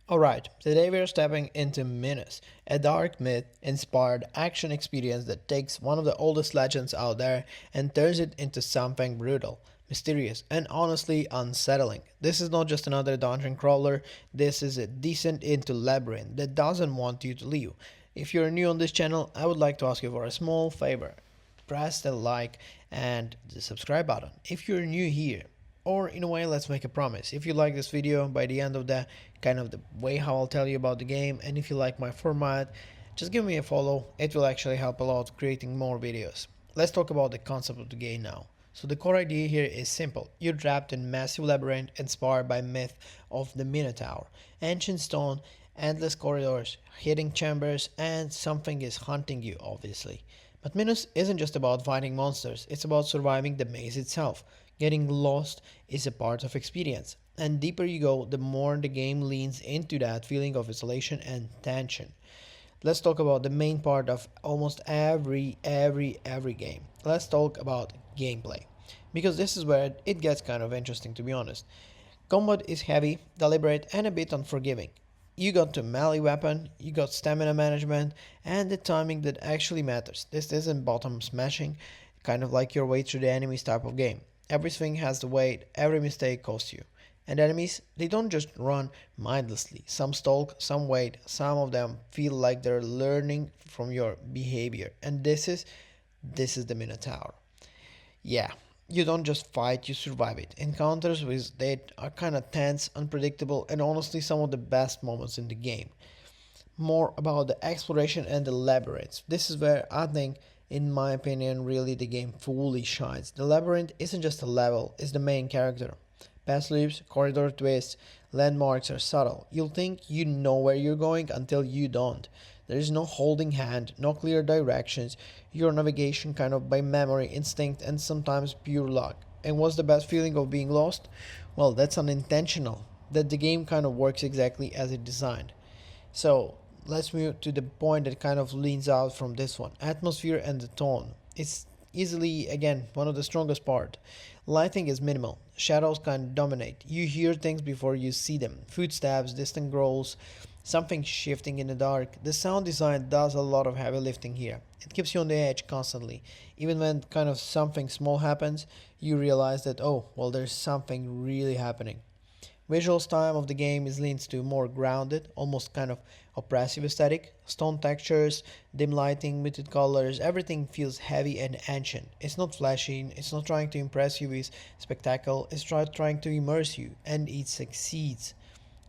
Alright, today we are stepping into Minos, a dark myth inspired action experience that takes one of the oldest legends out there and turns it into something brutal, mysterious, and honestly unsettling. This is not just another dungeon crawler, this is a descent into labyrinth that doesn't want you to leave. If you're new on this channel, I would like to ask you for a small favor. Press the like and the subscribe button if you're new here. Or in a way, let's make a promise. If you like this video, by the end of the way how I'll tell you about the game, and if you like my format, just give me a follow. It will actually help a lot creating more videos. Let's talk about the concept of the game now. So the core idea here is simple. You're trapped in massive labyrinth inspired by myth of the Minotaur. Ancient stone, endless corridors, hidden chambers, and something is hunting you obviously. But Minos isn't just about fighting monsters, it's about surviving the maze itself. Getting lost is a part of experience, and deeper you go, the more the game leans into that feeling of isolation and tension. Let's talk about the main part of almost every game. Let's talk about gameplay, because this is where it gets kind of interesting, to be honest. Combat is heavy, deliberate, and a bit unforgiving. You got the melee weapon, you got stamina management, and the timing that actually matters. This isn't bottom smashing, kind of like your way through the enemies type of game. Everything has the weight, every mistake costs you. And enemies, they don't just run mindlessly. Some stalk, some wait, some of them feel like they're learning from your behavior. And this is the Minotaur. Yeah, you don't just fight, you survive it. Encounters with that are kinda tense, unpredictable, and honestly some of the best moments in the game. More about the exploration and the labyrinths. This is where I think, in my opinion, really the game fully shines. The labyrinth isn't just a level, it's the main character. Past loops, corridor twists, landmarks are subtle. You'll think you know where you're going until you don't. There is no holding hand, no clear directions, your navigation kind of by memory, instinct, and sometimes pure luck. And what's the best feeling of being lost? Well, that's unintentional. That the game kind of works exactly as it designed. So let's move to the point that kind of leans out from this one. Atmosphere and the tone. It's easily, again, one of the strongest part. Lighting is minimal. Shadows kind of dominate. You hear things before you see them. Footsteps, distant growls, something shifting in the dark. The sound design does a lot of heavy lifting here. It keeps you on the edge constantly. Even when kind of something small happens, you realize that, oh, well, there's something really happening. Visual style of the game is leans to more grounded, almost kind of oppressive aesthetic. Stone textures, dim lighting, muted colors, everything feels heavy and ancient. It's not flashy, it's not trying to impress you with spectacle, it's trying to immerse you, and it succeeds.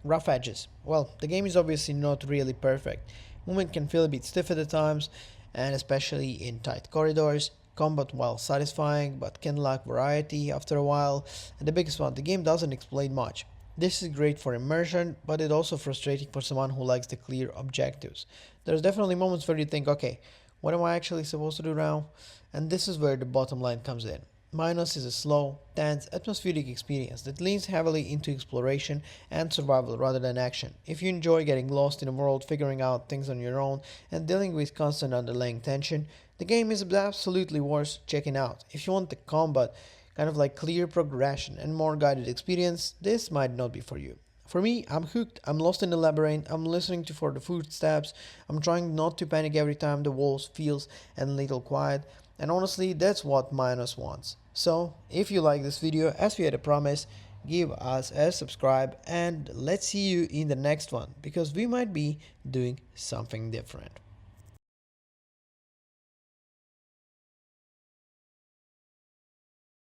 Rough edges. Well, the game is obviously not really perfect. Movement can feel a bit stiff at the times, and especially in tight corridors. Combat, while satisfying, but can lack variety after a while. And the biggest one, the game doesn't explain much. This is great for immersion, but it's also frustrating for someone who likes the clear objectives. There's definitely moments where you think, okay, what am I actually supposed to do now? And this is where the bottom line comes in. Minos is a slow, tense, atmospheric experience that leans heavily into exploration and survival rather than action. If you enjoy getting lost in a world, figuring out things on your own, and dealing with constant underlying tension, the game is absolutely worth checking out. If you want the combat, kind of like clear progression and more guided experience, this might not be for you. For me, I'm hooked, I'm lost in the labyrinth, I'm listening to for the footsteps, I'm trying not to panic every time the walls feels a little quiet, and honestly, that's what Minos wants. So, if you like this video, as we had a promise, give us a subscribe and let's see you in the next one, because we might be doing something different.